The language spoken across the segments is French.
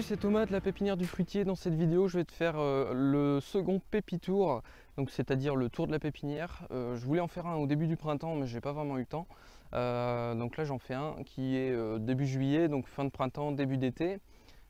c'est Thomas de la pépinière du fruitier. Dans cette vidéo, je vais te faire le second pépitour, donc c'est-à-dire le tour de la pépinière. Je voulais en faire un au début du printemps, mais j'ai pas vraiment eu le temps. Donc là, j'en fais un qui est début juillet, donc fin de printemps, début d'été.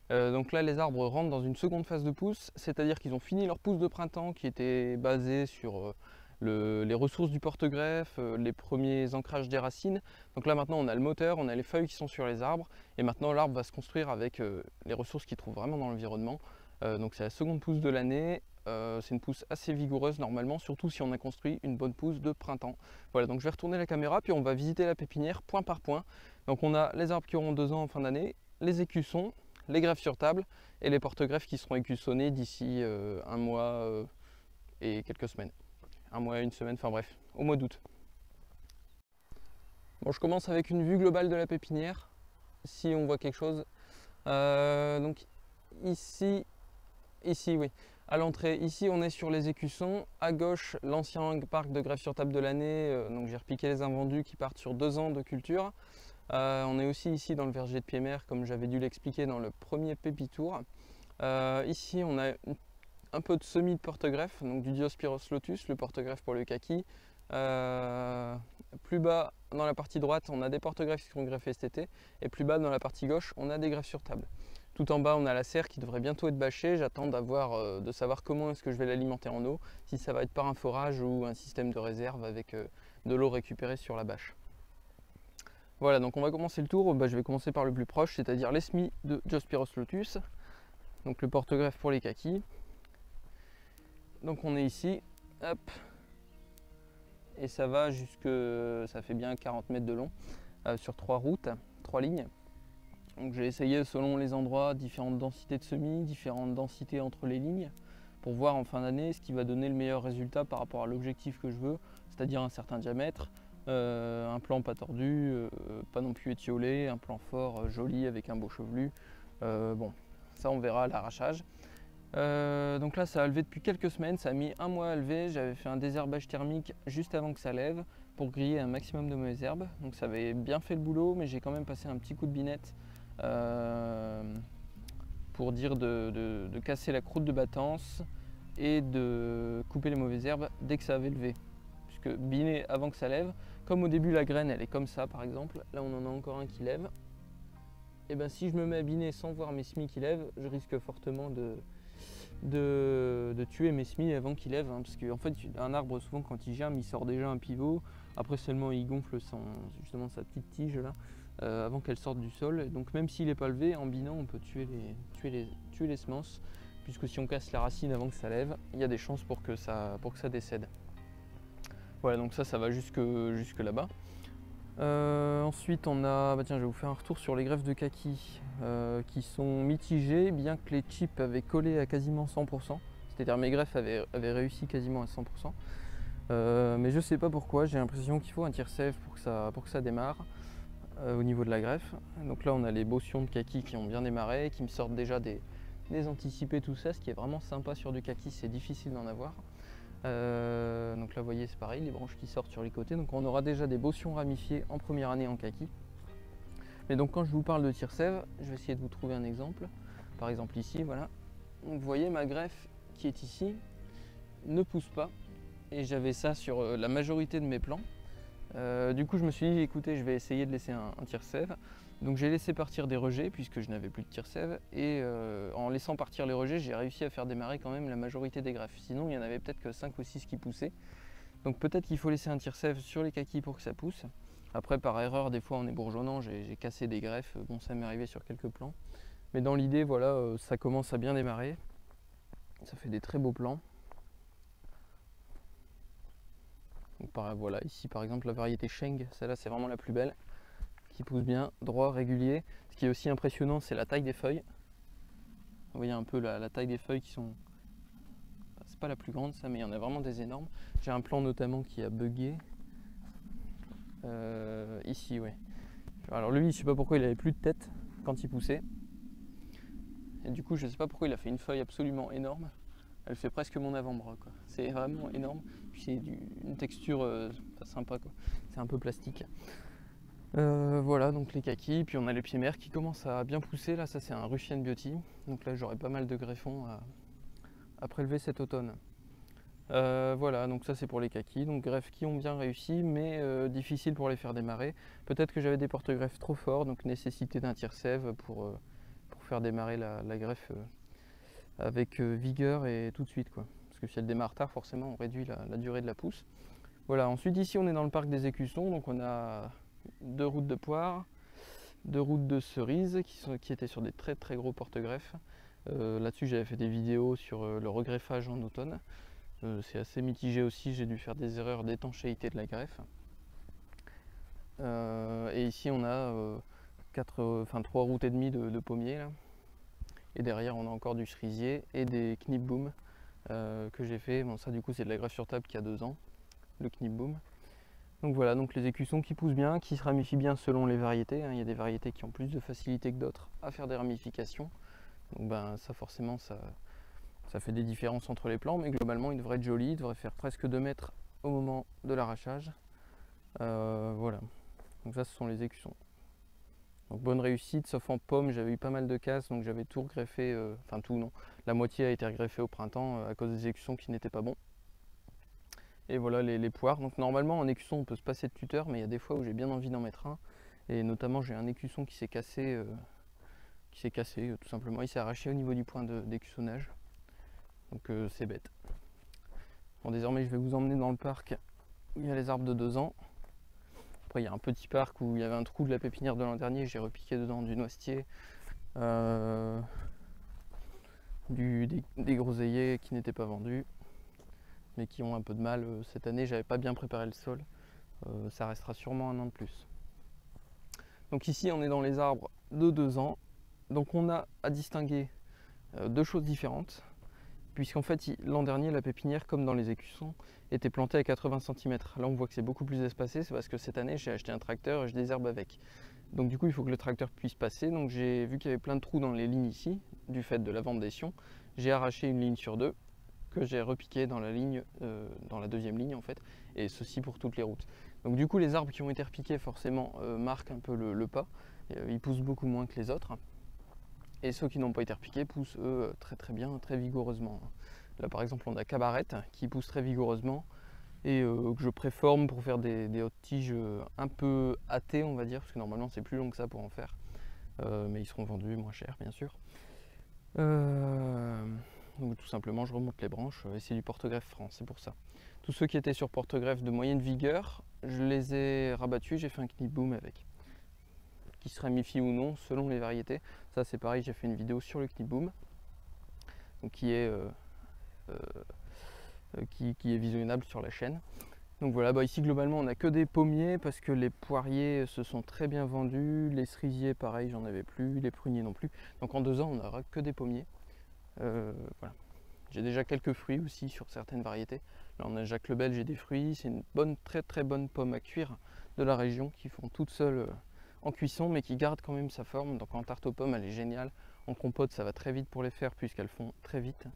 Donc là, les arbres rentrent dans une seconde phase de pousse, c'est-à-dire qu'ils ont fini leur pousse de printemps qui était basée sur les ressources du porte-greffe, les premiers ancrages des racines. Donc là maintenant on a le moteur, on a les feuilles qui sont sur les arbres et maintenant l'arbre va se construire avec les ressources qu'il trouve vraiment dans l'environnement. Donc c'est la seconde pousse de l'année, c'est une pousse assez vigoureuse normalement, surtout si on a construit une bonne pousse de printemps. Voilà, donc je vais retourner la caméra puis on va visiter la pépinière point par point. Donc on a les arbres qui auront 2 ans en fin d'année, les écussons, les greffes sur table et les porte-greffes qui seront écussonnés d'ici un mois et quelques semaines. Un mois, une semaine, enfin bref, au mois d'août. Bon, je commence avec une vue globale de la pépinière, si on voit quelque chose. Donc ici oui, à l'entrée, ici on est sur les écussons. À gauche, l'ancien parc de greffes sur table de l'année, donc j'ai repiqué les invendus qui partent sur 2 ans de culture. On est aussi ici dans le verger de Pied-Mer, comme j'avais dû l'expliquer dans le premier pépitour. Ici on a un peu de semis de porte-greffe, donc du Diospyros lotus, le porte-greffe pour le kaki. Plus bas dans la partie droite, on a des porte-greffes qui seront greffés cet été, et plus bas dans la partie gauche, on a des greffes sur table. Tout en bas, on a la serre qui devrait bientôt être bâchée. J'attends de savoir comment est-ce que je vais l'alimenter en eau, si ça va être par un forage ou un système de réserve avec de l'eau récupérée sur la bâche. Voilà, donc on va commencer le tour. Je vais commencer par le plus proche, c'est-à-dire les semis de Diospyros lotus, donc le porte-greffe pour les kakis. Donc on est ici, hop, et ça va jusque, ça fait bien 40 mètres de long, sur 3 routes, 3 lignes. Donc j'ai essayé selon les endroits, différentes densités de semis, différentes densités entre les lignes, pour voir en fin d'année ce qui va donner le meilleur résultat par rapport à l'objectif que je veux, c'est-à-dire un certain diamètre, un plan pas tordu, pas non plus étiolé, un plan fort, joli avec un beau chevelu. Bon, ça on verra à l'arrachage. Donc là ça a levé depuis quelques semaines, ça a mis un mois à lever. J'avais fait un désherbage thermique juste avant que ça lève pour griller un maximum de mauvaises herbes. Donc ça avait bien fait le boulot, mais j'ai quand même passé un petit coup de binette pour dire de casser la croûte de battance et de couper les mauvaises herbes dès que ça avait levé. Puisque biner avant que ça lève, comme au début la graine elle est comme ça par exemple, là on en a encore un qui lève. Et ben si je me mets à biner sans voir mes semis qui lèvent, je risque fortement de tuer mes semis avant qu'il lève, hein, parce qu'en fait un arbre souvent quand il germe il sort déjà un pivot, après seulement il gonfle justement sa petite tige là avant qu'elle sorte du sol, et donc même s'il n'est pas levé, en binant on peut tuer les semences, puisque si on casse la racine avant que ça lève, il y a des chances pour que ça décède. Voilà, donc ça va jusque là-bas. Ensuite on a, tiens, je vais vous faire un retour sur les greffes de kaki qui sont mitigées, bien que les chips avaient collé à quasiment 100%, c'est-à-dire mes greffes avaient réussi quasiment à 100%, mais je sais pas pourquoi, j'ai l'impression qu'il faut un tire-sève pour que ça démarre au niveau de la greffe. Donc là on a les bossons de kaki qui ont bien démarré, qui me sortent déjà des anticipés, tout ça, ce qui est vraiment sympa sur du kaki, c'est difficile d'en avoir. Donc là vous voyez c'est pareil, les branches qui sortent sur les côtés, donc on aura déjà des bossons ramifiés en première année en kaki. Mais donc quand je vous parle de tire-sève, je vais essayer de vous trouver un exemple. Par exemple ici, voilà. Donc vous voyez ma greffe qui est ici ne pousse pas, et j'avais ça sur la majorité de mes plants. Du coup je me suis dit écoutez, je vais essayer de laisser un tire-sève. Donc j'ai laissé partir des rejets puisque je n'avais plus de tire-sève, et en laissant partir les rejets, j'ai réussi à faire démarrer quand même la majorité des greffes. Sinon il y en avait peut-être que 5 ou 6 qui poussaient. Donc peut-être qu'il faut laisser un tire-sève sur les kakis pour que ça pousse. Après par erreur, des fois en ébourgeonnant, j'ai cassé des greffes. Bon, ça m'est arrivé sur quelques plants. Mais dans l'idée, voilà, ça commence à bien démarrer. Ça fait des très beaux plants. Donc, voilà, ici par exemple la variété Sheng, celle-là c'est vraiment la plus belle, qui pousse bien, droit, régulier. Ce qui est aussi impressionnant, c'est la taille des feuilles. Vous voyez un peu la taille des feuilles qui sont... C'est pas la plus grande ça, mais il y en a vraiment des énormes. J'ai un plant notamment qui a bugué. Ici, ouais. Alors lui, je sais pas pourquoi il avait plus de tête quand il poussait. Et du coup, je sais pas pourquoi il a fait une feuille absolument énorme. Elle fait presque mon avant-bras, quoi. C'est vraiment énorme. Puis c'est une texture pas sympa, quoi. C'est un peu plastique. Voilà, donc les kakis, puis on a les pieds mères qui commencent à bien pousser. Là, ça c'est un Russian Beauty. Donc là, j'aurai pas mal de greffons à prélever cet automne. Voilà, donc ça c'est pour les kakis. Donc greffes qui ont bien réussi, mais difficile pour les faire démarrer. Peut-être que j'avais des porte-greffes trop forts, donc nécessité d'un tire-sève pour faire démarrer la greffe avec vigueur et tout de suite, quoi. Parce que si elle démarre tard, forcément, on réduit la durée de la pousse. Voilà, ensuite ici on est dans le parc des écussons, donc on a 2 routes de poire, 2 routes de cerises qui étaient sur des très très gros porte-greffes. Là-dessus j'avais fait des vidéos sur le regreffage en automne. C'est assez mitigé aussi, j'ai dû faire des erreurs d'étanchéité de la greffe. Et ici on a 3 routes et demie de pommiers là. Et derrière on a encore du cerisier et des knipboom que j'ai fait. Bon, ça du coup c'est de la greffe sur table qui a 2 ans, le knipboom. Donc voilà, donc les écussons qui poussent bien, qui se ramifient bien selon les variétés. Il y a des variétés qui ont plus de facilité que d'autres à faire des ramifications. Donc ben ça forcément ça fait des différences entre les plants, mais globalement il devrait être joli, il devrait faire presque 2 mètres au moment de l'arrachage. Voilà, donc ça ce sont les écussons. Donc bonne réussite, sauf en pomme, j'avais eu pas mal de casses, donc j'avais tout regreffé, enfin tout non, la moitié a été regreffée au printemps à cause des écussons qui n'étaient pas bons. Et voilà les poires, donc normalement en écusson on peut se passer de tuteur, mais il y a des fois où j'ai bien envie d'en mettre un, et notamment j'ai un écusson qui s'est cassé, tout simplement, il s'est arraché au niveau du point d'écussonnage, donc c'est bête. Bon, désormais je vais vous emmener dans le parc où il y a les arbres de 2 ans. Après il y a un petit parc où il y avait un trou de la pépinière de l'an dernier, j'ai repiqué dedans du noisetier, des groseilliers qui n'étaient pas vendus, mais qui ont un peu de mal. Cette année j'avais pas bien préparé le sol, ça restera sûrement un an de plus. Donc ici on est dans les arbres de 2 ans, donc on a à distinguer 2 choses différentes, puisqu'en fait l'an dernier la pépinière, comme dans les écussons, était plantée à 80 cm. Là on voit que c'est beaucoup plus espacé, c'est parce que cette année j'ai acheté un tracteur et je désherbe avec. Donc du coup il faut que le tracteur puisse passer, donc j'ai vu qu'il y avait plein de trous dans les lignes ici, du fait de la vente des sions. J'ai arraché une ligne sur 2, que j'ai repiqué dans la ligne, dans la deuxième ligne en fait, et ceci pour toutes les routes. Donc du coup les arbres qui ont été repiqués forcément marquent un peu le pas, ils poussent beaucoup moins que les autres. Et ceux qui n'ont pas été repiqués poussent eux très très bien, très vigoureusement. Là par exemple on a Cabarette qui pousse très vigoureusement et que je préforme pour faire des hautes tiges un peu hâtées on va dire, parce que normalement c'est plus long que ça pour en faire. Mais ils seront vendus moins cher bien sûr. Donc tout simplement je remonte les branches et c'est du porte-greffe franc, c'est pour ça. Tous ceux qui étaient sur porte-greffe de moyenne vigueur, je les ai rabattus, j'ai fait un knipboom avec. Qui se ramifie ou non selon les variétés. Ça c'est pareil, j'ai fait une vidéo sur le knipboom, donc qui est visionnable sur la chaîne. Donc voilà, bah ici globalement on n'a que des pommiers parce que les poiriers se sont très bien vendus, les cerisiers pareil j'en avais plus, les pruniers non plus. Donc en 2 ans on n'aura que des pommiers. Voilà. J'ai déjà quelques fruits aussi sur certaines variétés. Là on a Jacques Lebel, j'ai des fruits, c'est une bonne, très très bonne pomme à cuire de la région qui font toutes seules en cuisson mais qui garde quand même sa forme. Donc en tarte aux pommes elle est géniale, en compote ça va très vite pour les faire puisqu'elles font très vite.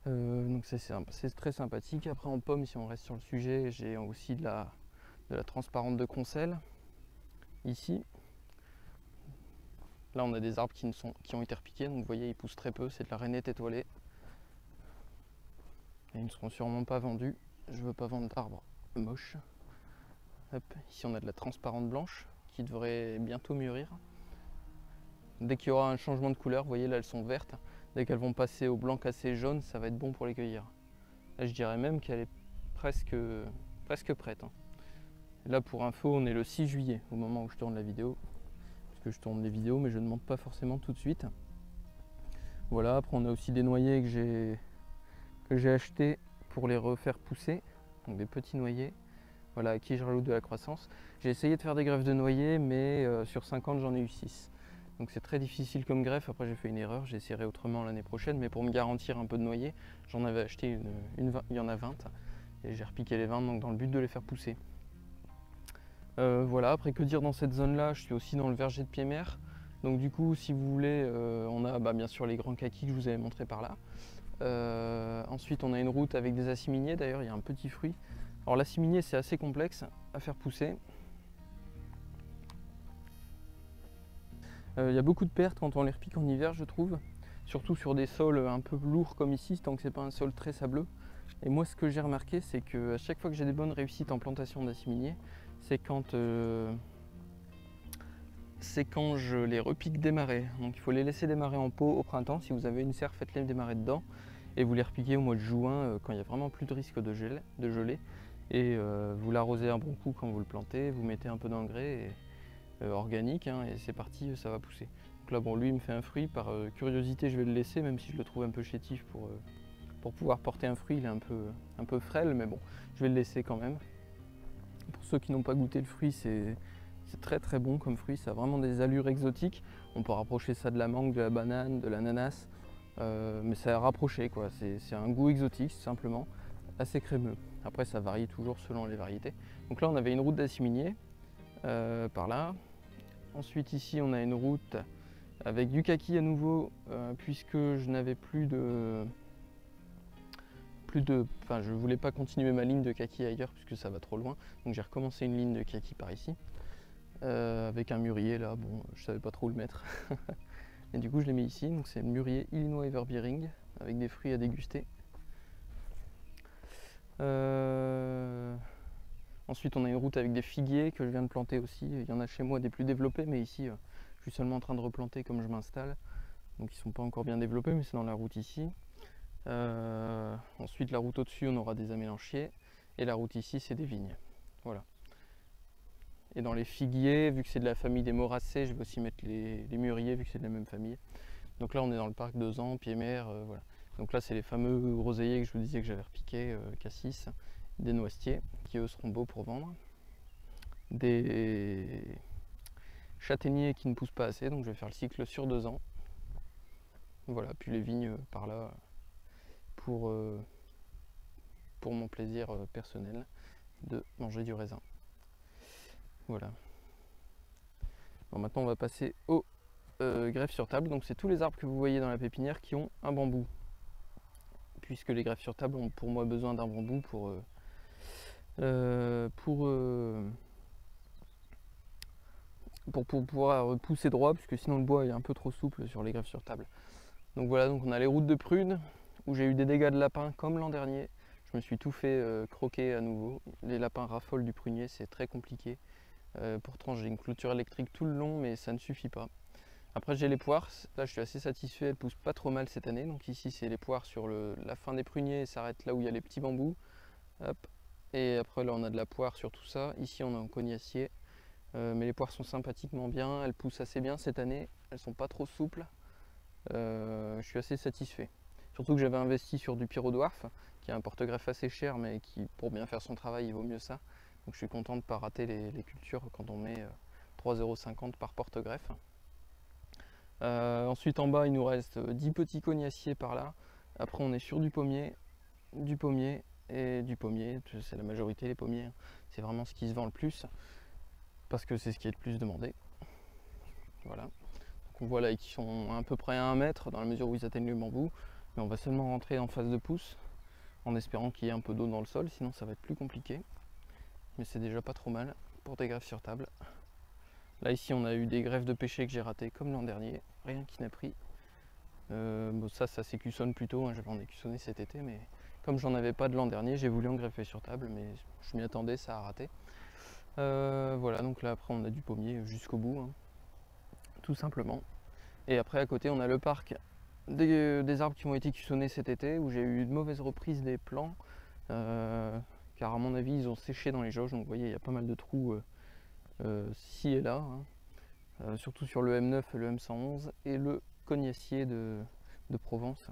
Donc c'est très sympathique. Après en pomme, si on reste sur le sujet, j'ai aussi de la transparente de Concel ici. Là on a des arbres qui ont été repiqués, donc vous voyez ils poussent très peu, c'est de la rainette étoilée. Et ils ne seront sûrement pas vendus, je veux pas vendre d'arbres moches. Hop, ici on a de la transparente blanche qui devrait bientôt mûrir. Dès qu'il y aura un changement de couleur, vous voyez là elles sont vertes. Dès qu'elles vont passer au blanc cassé jaune, ça va être bon pour les cueillir. Là je dirais même qu'elle est presque prête. Là pour info, on est le 6 juillet au moment où je tourne la vidéo. Parce que je tourne les vidéos mais je ne monte pas forcément tout de suite. Voilà, après on a aussi des noyers que j'ai achetés pour les refaire pousser. Donc des petits noyers. Voilà, à qui je rajoute de la croissance. J'ai essayé de faire des greffes de noyers, mais sur 50 j'en ai eu 6. Donc c'est très difficile comme greffe. Après j'ai fait une erreur, j'essaierai autrement l'année prochaine, mais pour me garantir un peu de noyer, j'en avais acheté il y en a 20 et j'ai repiqué les 20 donc dans le but de les faire pousser. Voilà, après que dire dans cette zone là, je suis aussi dans le verger de pied-mère. Donc du coup si vous voulez, on a bien sûr les grands kakis que je vous avais montré par là. Ensuite on a une route avec des assiminiers, d'ailleurs il y a un petit fruit. Alors l'assiminier c'est assez complexe à faire pousser. Il y a beaucoup de pertes quand on les repique en hiver, je trouve. Surtout sur des sols un peu lourds comme ici, tant que c'est pas un sol très sableux. Et moi, ce que j'ai remarqué, c'est que à chaque fois que j'ai des bonnes réussites en plantation d'assimiliers, c'est quand je les repique démarrer. Donc il faut les laisser démarrer en pot au printemps. Si vous avez une serre, faites-les démarrer dedans. Et vous les repiquez au mois de juin quand il n'y a vraiment plus de risque de gelée. Et vous l'arrosez un bon coup quand vous le plantez. Vous mettez un peu d'engrais organique et c'est parti, ça va pousser. Donc là, bon, lui, il me fait un fruit. Par curiosité, je vais le laisser, même si je le trouve un peu chétif pour pouvoir porter un fruit. Il est un peu frêle, mais bon, je vais le laisser quand même. Pour ceux qui n'ont pas goûté le fruit, c'est très très bon comme fruit, ça a vraiment des allures exotiques. On peut rapprocher ça de la mangue, de la banane, de l'ananas, mais c'est à rapprocher quoi. C'est un goût exotique simplement, assez crémeux. Après ça varie toujours selon les variétés. Donc là on avait une route d'assimilier par là. Ensuite ici on a une route avec du kaki à nouveau puisque je n'avais enfin je voulais pas continuer ma ligne de kaki ailleurs puisque ça va trop loin. Donc j'ai recommencé une ligne de kaki par ici. Avec un mûrier là, bon je savais pas trop où le mettre. Et du coup je l'ai mis ici, donc c'est le mûrier Illinois Everbearing avec des fruits à déguster. Ensuite on a une route avec des figuiers que je viens de planter aussi. Il y en a chez moi des plus développés, mais ici je suis seulement en train de replanter comme je m'installe. Donc ils sont pas encore bien développés, mais c'est dans la route ici. Ensuite la route au-dessus on aura des amélanchiers. Et la route ici c'est des vignes. Voilà. Et dans les figuiers, vu que c'est de la famille des moracées, je vais aussi mettre les mûriers vu que c'est de la même famille. Donc là on est dans le parc de Zan, Pied-Mer, voilà. Donc là c'est les fameux groseilliers que je vous disais que j'avais repiqués, cassis, des noisetiers, qui eux seront beaux pour vendre. Des châtaigniers qui ne poussent pas assez, donc je vais faire le cycle sur 2 ans. Voilà, puis les vignes par là pour mon plaisir personnel de manger du raisin. Voilà. Bon, maintenant on va passer au greffes sur table. Donc c'est tous les arbres que vous voyez dans la pépinière qui ont un bambou. Puisque les greffes sur table ont pour moi besoin d'un bambou pour pouvoir pousser droit, puisque sinon le bois est un peu trop souple sur les greffes sur table. Donc voilà, donc on a les routes de prune où j'ai eu des dégâts de lapins comme l'an dernier. Je me suis tout fait croquer à nouveau. Les lapins raffolent du prunier, c'est très compliqué. Pourtant j'ai une clôture électrique tout le long, mais ça ne suffit pas. Après j'ai les poires, là je suis assez satisfait, elles poussent pas trop mal cette année. Donc ici c'est les poires sur la fin des pruniers, ça s'arrête là où il y a les petits bambous. Hop. Et après là on a de la poire sur tout ça. Ici on est en cognacier. Mais les poires sont sympathiquement bien, elles poussent assez bien cette année, elles sont pas trop souples. Je suis assez satisfait. Surtout que j'avais investi sur du pyrodwarf, qui est un porte-greffe assez cher, mais qui pour bien faire son travail il vaut mieux ça. Donc je suis content de ne pas rater les cultures quand on met 3,50 € par porte-greffe. Ensuite en bas il nous reste 10 petits cognaciers par là. Après on est sur du pommier et du pommier. C'est la majorité les pommiers. C'est vraiment ce qui se vend le plus parce que c'est ce qui est le plus demandé. Voilà. Donc on voit là qu'ils sont à peu près à 1 mètre dans la mesure où ils atteignent le bambou. Mais on va seulement rentrer en phase de pousse en espérant qu'il y ait un peu d'eau dans le sol, sinon ça va être plus compliqué. Mais c'est déjà pas trop mal pour des greffes sur table. Là ici on a eu des greffes de pêcher que j'ai ratées comme l'an dernier, rien qui n'a pris. Bon, ça s'écussonne plutôt, hein. J'avais en écussonné cet été, mais comme j'en avais pas de l'an dernier, j'ai voulu en greffer sur table, mais je m'y attendais, ça a raté. Voilà, donc là après on a du pommier jusqu'au bout, hein, tout simplement. Et après à côté on a le parc des arbres qui ont été écussonnés cet été, où j'ai eu une mauvaise reprise des plants, car à mon avis ils ont séché dans les jauges, donc vous voyez il y a pas mal de trous ci et là, hein. Surtout sur le M9, le M111 et le cognacier de Provence,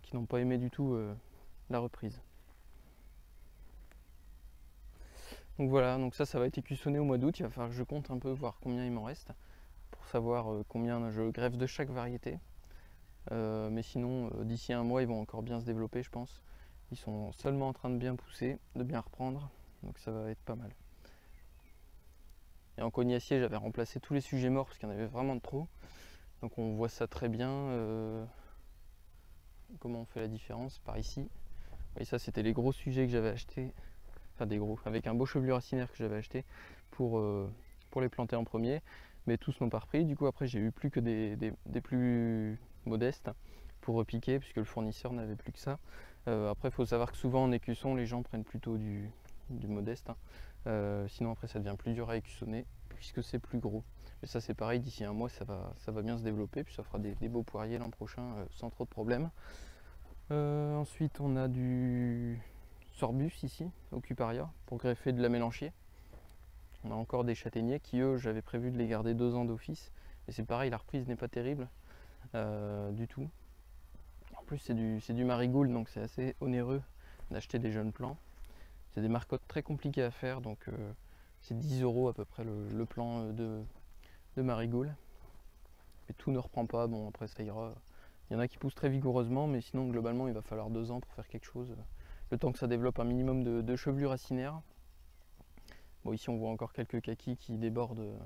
qui n'ont pas aimé du tout la reprise. Donc voilà, donc ça va être écussonné au mois d'août. Il va falloir que je compte un peu, voir combien il m'en reste, pour savoir combien je greffe de chaque variété. Mais sinon, d'ici 1 mois, ils vont encore bien se développer, je pense. Ils sont seulement en train de bien pousser, de bien reprendre, donc ça va être pas mal. Et en cognacier, j'avais remplacé tous les sujets morts parce qu'il y en avait vraiment de trop. Donc on voit ça très bien. Comment on fait la différence par ici. Et ça, c'était les gros sujets que j'avais achetés. Enfin des gros, avec un beau chevelu racinaire que j'avais acheté pour les planter en premier. mais tous n'ont pas repris. Du coup après j'ai eu plus que des plus modestes pour repiquer puisque le fournisseur n'avait plus que ça. Après il faut savoir que souvent en écusson les gens prennent plutôt du modeste, hein. Sinon après ça devient plus dur à écussonner puisque c'est plus gros. Mais ça c'est pareil, d'ici un mois ça va bien se développer, puis ça fera des beaux poiriers l'an prochain sans trop de problèmes. Ensuite on a du sorbus ici au cuparia pour greffer de la mélanchier. On a encore des châtaigniers qui eux j'avais prévu de les garder 2 ans d'office, mais c'est pareil, la reprise n'est pas terrible du tout. En plus c'est du marigold, donc c'est assez onéreux d'acheter des jeunes plants. C'est des marcottes très compliquées à faire, donc c'est 10 € à peu près le plant de marigold. Et tout ne reprend pas, bon après ça ira. Il y en a qui poussent très vigoureusement, mais sinon globalement il va falloir 2 ans pour faire quelque chose. Le temps que ça développe un minimum de chevelure racinaire. Bon, ici on voit encore quelques kakis qui débordent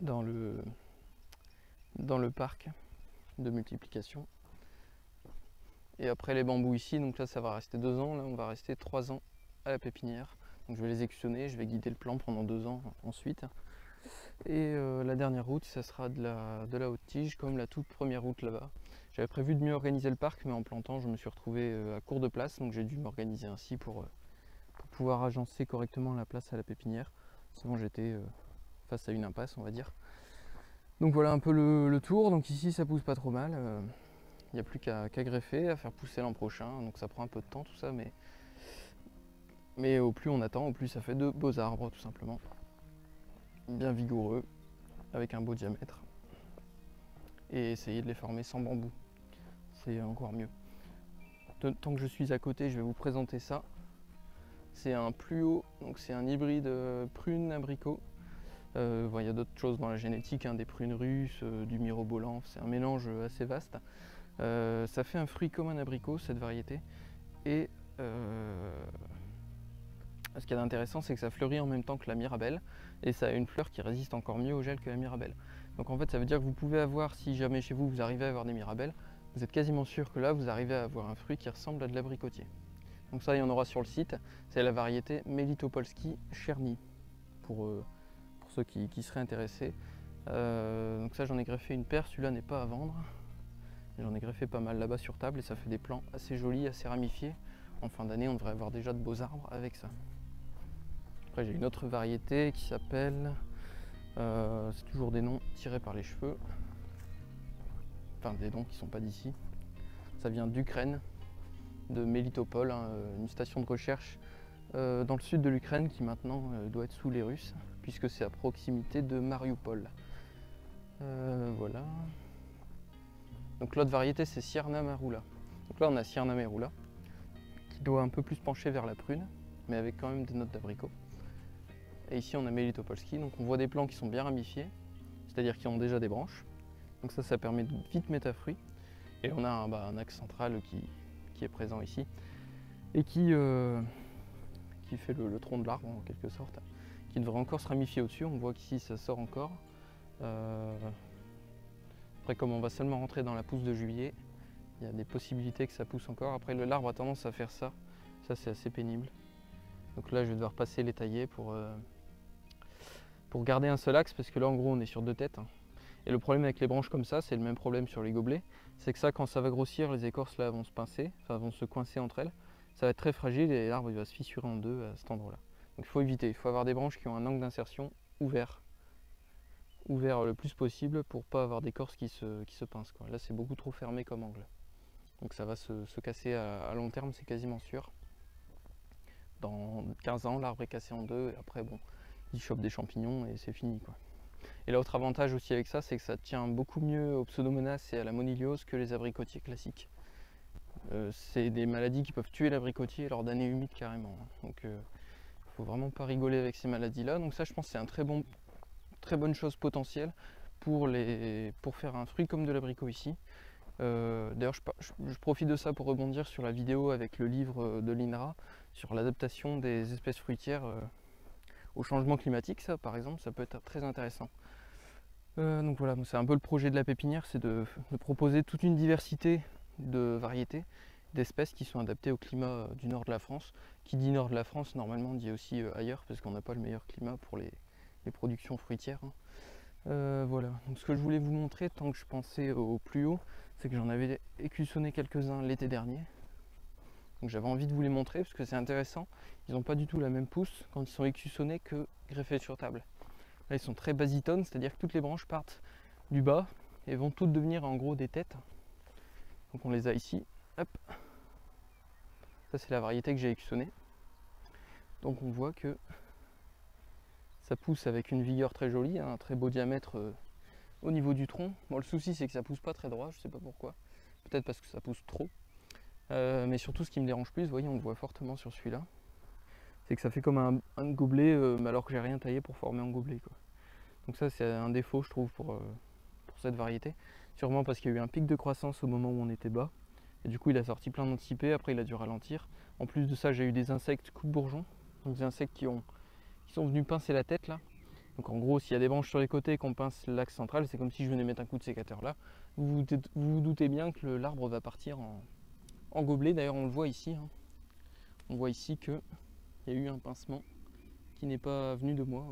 dans le parc de multiplication. Et après les bambous ici, donc là ça va rester 2 ans, là on va rester 3 ans à la pépinière. Donc je vais les écussonner, je vais guider le plant pendant 2 ans ensuite. Et la dernière route, ça sera de la haute tige, comme la toute première route là-bas. J'avais prévu de mieux organiser le parc, mais en plantant, je me suis retrouvé à court de place, donc j'ai dû m'organiser ainsi pour pouvoir agencer correctement la place à la pépinière. Sinon j'étais face à une impasse, on va dire. Donc voilà un peu le tour. Donc ici ça pousse pas trop mal. Il n'y a plus qu'à greffer, à faire pousser l'an prochain. Donc ça prend un peu de temps tout ça, mais au plus on attend, au plus ça fait de beaux arbres tout simplement. Bien vigoureux, avec un beau diamètre. Et essayer de les former sans bambou. C'est encore mieux. Tant que je suis à côté, je vais vous présenter ça. C'est un Pluo, donc c'est un hybride prune abricot. Il y a d'autres choses dans la génétique, hein, des prunes russes, du mirobolan, c'est un mélange assez vaste. Ça fait un fruit comme un abricot, cette variété. Et ce qu'il y a d'intéressant, c'est que ça fleurit en même temps que la mirabelle. Et ça a une fleur qui résiste encore mieux au gel que la mirabelle. Donc en fait, ça veut dire que vous pouvez avoir, si jamais chez vous, vous arrivez à avoir des mirabelles, vous êtes quasiment sûr que là, vous arrivez à avoir un fruit qui ressemble à de l'abricotier. Donc ça, il y en aura sur le site. C'est la variété Melitopolski Cherny, pour ceux qui seraient intéressés. Donc ça, j'en ai greffé une paire. Celui-là n'est pas à vendre. J'en ai greffé pas mal là-bas sur table et ça fait des plants assez jolis, assez ramifiés. En fin d'année, on devrait avoir déjà de beaux arbres avec ça. Après, j'ai une autre variété qui s'appelle... c'est toujours des noms tirés par les cheveux. Enfin, des noms qui ne sont pas d'ici. Ça vient d'Ukraine, de Melitopol, hein, une station de recherche dans le sud de l'Ukraine qui maintenant doit être sous les Russes, puisque c'est à proximité de Mariupol. Voilà. Donc l'autre variété, c'est Sierna Marula. Donc là, on a Sierna Marula, qui doit un peu plus pencher vers la prune, mais avec quand même des notes d'abricot. Et ici, on a Melitopolski. Donc on voit des plants qui sont bien ramifiés, c'est-à-dire qui ont déjà des branches. Donc ça permet de vite mettre à fruit. Et on a un axe central qui est présent ici et qui fait le tronc de l'arbre en quelque sorte, qui devrait encore se ramifier au-dessus. On voit qu'ici ça sort encore. Après, comme on va seulement rentrer dans la pousse de juillet, il y a des possibilités que ça pousse encore. Après, l'arbre a tendance à faire ça. Ça, c'est assez pénible. Donc là, je vais devoir passer les tailler pour garder un seul axe, parce que là, en gros, on est sur 2 têtes. Hein. Et le problème avec les branches comme ça, c'est le même problème sur les gobelets. C'est que ça, quand ça va grossir, les écorces là vont se pincer, enfin vont se coincer entre elles. Ça va être très fragile et l'arbre il va se fissurer en deux à cet endroit-là. Donc il faut éviter, il faut avoir des branches qui ont un angle d'insertion ouvert le plus possible pour pas avoir d'écorce qui se pince, quoi. Là c'est beaucoup trop fermé comme angle. Donc ça va se casser à long terme, c'est quasiment sûr. Dans 15 ans, l'arbre est cassé en deux et après bon, il chope des champignons et c'est fini, quoi. Et l'autre avantage aussi avec ça, c'est que ça tient beaucoup mieux aux pseudomonas et à la moniliose que les abricotiers classiques. C'est des maladies qui peuvent tuer l'abricotier lors d'années humides carrément. Donc il ne faut vraiment pas rigoler avec ces maladies-là. Donc ça, je pense que c'est un très bonne chose potentielle pour faire un fruit comme de l'abricot ici. D'ailleurs, je profite de ça pour rebondir sur la vidéo avec le livre de l'INRA sur l'adaptation des espèces fruitières au changement climatique. Ça, par exemple, ça peut être très intéressant. Donc voilà, c'est un peu le projet de la pépinière, c'est de proposer toute une diversité de variétés, d'espèces qui sont adaptées au climat du nord de la France. Qui dit nord de la France, normalement dit aussi ailleurs, parce qu'on n'a pas le meilleur climat pour les productions fruitières. Voilà, donc ce que je voulais vous montrer tant que je pensais au plus haut, c'est que j'en avais écussonné quelques-uns l'été dernier. Donc j'avais envie de vous les montrer parce que c'est intéressant. Ils n'ont pas du tout la même pousse quand ils sont écussonnés que greffés sur table. Là ils sont très basitones, c'est-à-dire que toutes les branches partent du bas et vont toutes devenir en gros des têtes. Donc on les a ici. Hop. Ça c'est la variété que j'ai écussonnée. Donc on voit que ça pousse avec une vigueur très jolie, un très beau diamètre au niveau du tronc. Bon, le souci c'est que ça pousse pas très droit, je sais pas pourquoi. Peut-être parce que ça pousse trop. Mais surtout ce qui me dérange plus, vous voyez, on le voit fortement sur celui-là, c'est que ça fait comme un gobelet, alors que j'ai rien taillé pour former un gobelet, quoi. Donc ça c'est un défaut je trouve pour cette variété. Sûrement parce qu'il y a eu un pic de croissance au moment où on était bas. Et du coup il a sorti plein d'anticipés, après il a dû ralentir. En plus de ça j'ai eu des insectes coupe-bourgeons, donc des insectes qui sont venus pincer la tête là. Donc en gros, s'il y a des branches sur les côtés et qu'on pince l'axe central, c'est comme si je venais mettre un coup de sécateur là. Vous vous doutez bien que l'arbre va partir en gobelet. D'ailleurs, on le voit ici. Hein. On voit ici qu'il y a eu un pincement qui n'est pas venu de moi.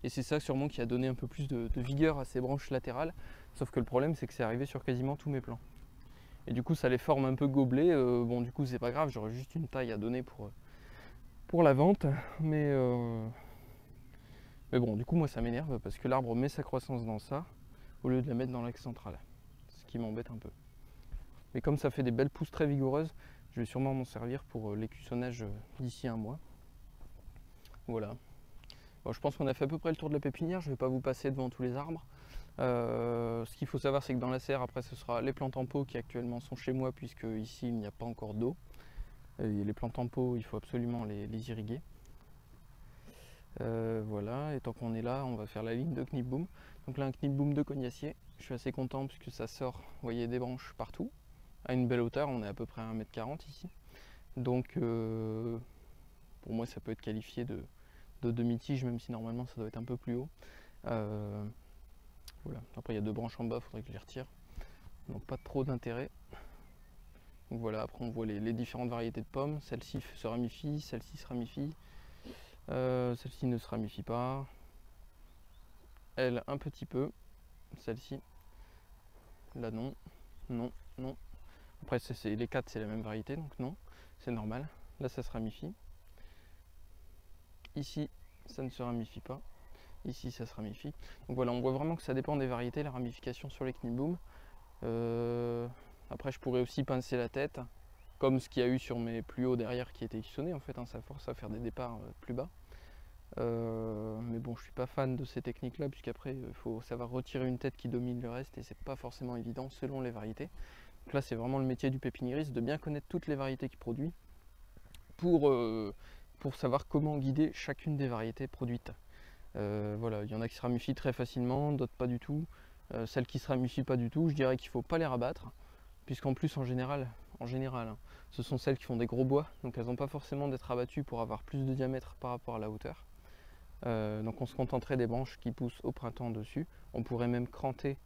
Et c'est ça sûrement qui a donné un peu plus de vigueur à ces branches latérales. Sauf que le problème, c'est que c'est arrivé sur quasiment tous mes plants. Et du coup, ça les forme un peu gobelets. Bon, du coup, c'est pas grave, j'aurais juste une taille à donner pour la vente. Mais bon, du coup, moi, ça m'énerve parce que l'arbre met sa croissance dans ça au lieu de la mettre dans l'axe central. Ce qui m'embête un peu. Mais comme ça fait des belles pousses très vigoureuses, je vais sûrement m'en servir pour l'écussonnage d'ici un mois. Voilà. Bon, je pense qu'on a fait à peu près le tour de la pépinière. Je ne vais pas vous passer devant tous les arbres. Ce qu'il faut savoir, c'est que dans la serre, après, ce sera les plantes en pot qui actuellement sont chez moi, puisque ici, il n'y a pas encore d'eau. Les plantes en pot, il faut absolument les irriguer. Voilà, et tant qu'on est là, on va faire la ligne de Knipboom. Donc là, un Knipboom de cognacier. Je suis assez content puisque ça sort, vous voyez, des branches partout. À une belle hauteur, on est à peu près à 1,40 m ici. Donc pour moi, ça peut être qualifié de demi-tige, même si normalement ça doit être un peu plus haut. Voilà. Après, il y a deux branches en bas, il faudrait que je les retire. Donc pas trop d'intérêt. Donc voilà, après on voit les différentes variétés de pommes. Celle-ci se ramifie, celle-ci se ramifie. Celle-ci ne se ramifie pas. Elle un petit peu. Celle-ci. Là non. Non. Non. Après les 4 c'est la même variété donc non. C'est normal. Là ça se ramifie. Ici ça ne se ramifie pas. Ici ça se ramifie. Donc voilà, on voit vraiment que ça dépend des variétés, la ramification sur les Knipboom. Après je pourrais aussi pincer la tête. Comme ce qu'il y a eu sur mes plus hauts derrière qui étaient écussonnés en fait, hein, ça force à faire des départs plus bas. Mais bon, je suis pas fan de ces techniques là, puisqu'après il faut savoir retirer une tête qui domine le reste et c'est pas forcément évident selon les variétés. Donc là, c'est vraiment le métier du pépiniériste de bien connaître toutes les variétés qu'il produit pour savoir comment guider chacune des variétés produites. Voilà, il y en a qui se ramifient très facilement, d'autres pas du tout. Celles qui se ramifient pas du tout, je dirais qu'il faut pas les rabattre, puisqu'en plus en général, hein, ce sont celles qui font des gros bois, donc elles n'ont pas forcément d'être abattues pour avoir plus de diamètre par rapport à la hauteur. Donc on se contenterait des branches qui poussent au printemps dessus. On pourrait même cranter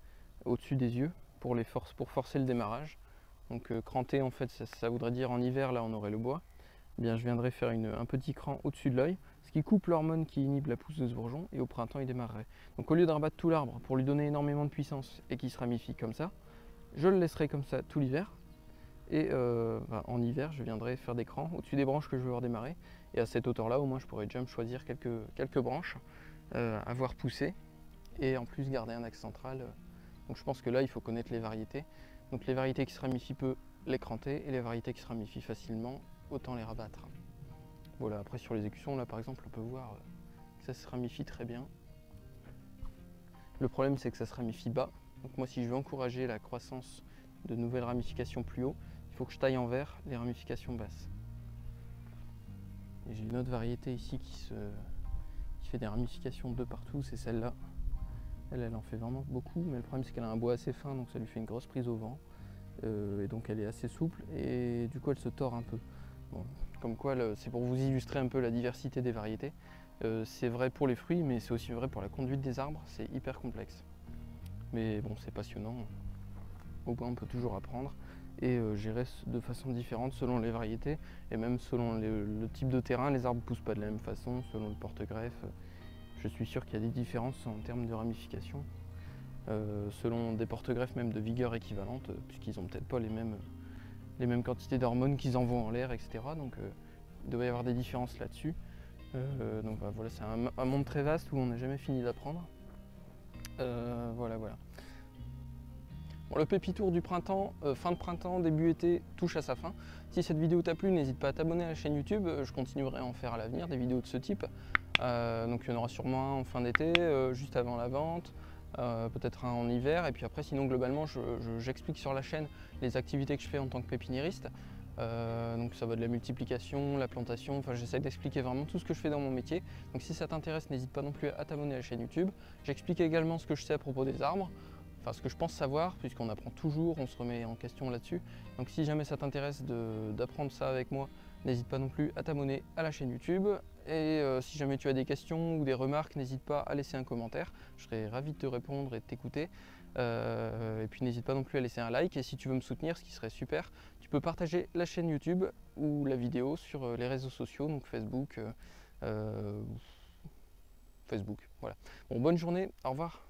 au-dessus des yeux pour forcer le démarrage. Donc cranter en fait ça voudrait dire en hiver, là on aurait le bois. Eh bien je viendrais faire un petit cran au-dessus de l'œil, ce qui coupe l'hormone qui inhibe la pousse de ce bourgeon, et au printemps il démarrerait. Donc au lieu de rabattre tout l'arbre pour lui donner énormément de puissance et qu'il se ramifie comme ça, je le laisserai comme ça tout l'hiver. Et en hiver, je viendrai faire des crans au-dessus des branches que je veux voir démarrer. Et à cette hauteur-là, au moins, je pourrais déjà me choisir quelques branches à voir pousser. Et en plus, garder un axe central. Donc je pense que là, il faut connaître les variétés. Donc les variétés qui se ramifient peu, les cranter. Et les variétés qui se ramifient facilement, autant les rabattre. Voilà, après sur les écussons, là par exemple, on peut voir que ça se ramifie très bien. Le problème, c'est que ça se ramifie bas. Donc moi, si je veux encourager la croissance de nouvelles ramifications plus haut, il faut que je taille en vert les ramifications basses. Et j'ai une autre variété ici qui fait des ramifications de partout, c'est celle-là. Elle en fait vraiment beaucoup, mais le problème c'est qu'elle a un bois assez fin, donc ça lui fait une grosse prise au vent. Et donc elle est assez souple, et du coup elle se tord un peu. Bon, comme quoi, c'est pour vous illustrer un peu la diversité des variétés. C'est vrai pour les fruits, mais c'est aussi vrai pour la conduite des arbres, c'est hyper complexe. Mais bon, c'est passionnant. Au bois, on peut toujours apprendre et gérer de façon différente selon les variétés et même selon le type de terrain. Les arbres ne poussent pas de la même façon selon le porte-greffe. je suis sûr qu'il y a des différences en termes de ramification, selon des porte-greffes même de vigueur équivalente, puisqu'ils n'ont peut-être pas les mêmes quantités d'hormones qu'ils envoient en l'air, etc. Donc il doit y avoir des différences là-dessus. Donc bah, voilà, c'est un monde très vaste où on n'a jamais fini d'apprendre. Voilà. Bon, le pépitour du printemps, fin de printemps, début été, touche à sa fin. Si cette vidéo t'a plu, n'hésite pas à t'abonner à la chaîne YouTube, je continuerai à en faire à l'avenir, des vidéos de ce type. Donc il y en aura sûrement un en fin d'été, juste avant la vente, peut-être un en hiver, et puis après sinon globalement j'explique sur la chaîne les activités que je fais en tant que pépiniériste. Donc ça va de la multiplication, la plantation, enfin j'essaie d'expliquer vraiment tout ce que je fais dans mon métier. Donc si ça t'intéresse, n'hésite pas non plus à t'abonner à la chaîne YouTube. J'explique également ce que je sais à propos des arbres, enfin ce que je pense savoir, puisqu'on apprend toujours, on se remet en question là-dessus. Donc si jamais ça t'intéresse d'apprendre ça avec moi, n'hésite pas non plus à t'abonner à la chaîne YouTube. Et si jamais tu as des questions ou des remarques, n'hésite pas à laisser un commentaire. Je serai ravi de te répondre et de t'écouter. Et puis n'hésite pas non plus à laisser un like. Et si tu veux me soutenir, ce qui serait super, tu peux partager la chaîne YouTube ou la vidéo sur les réseaux sociaux, donc Facebook. Voilà. Bon, bonne journée, au revoir.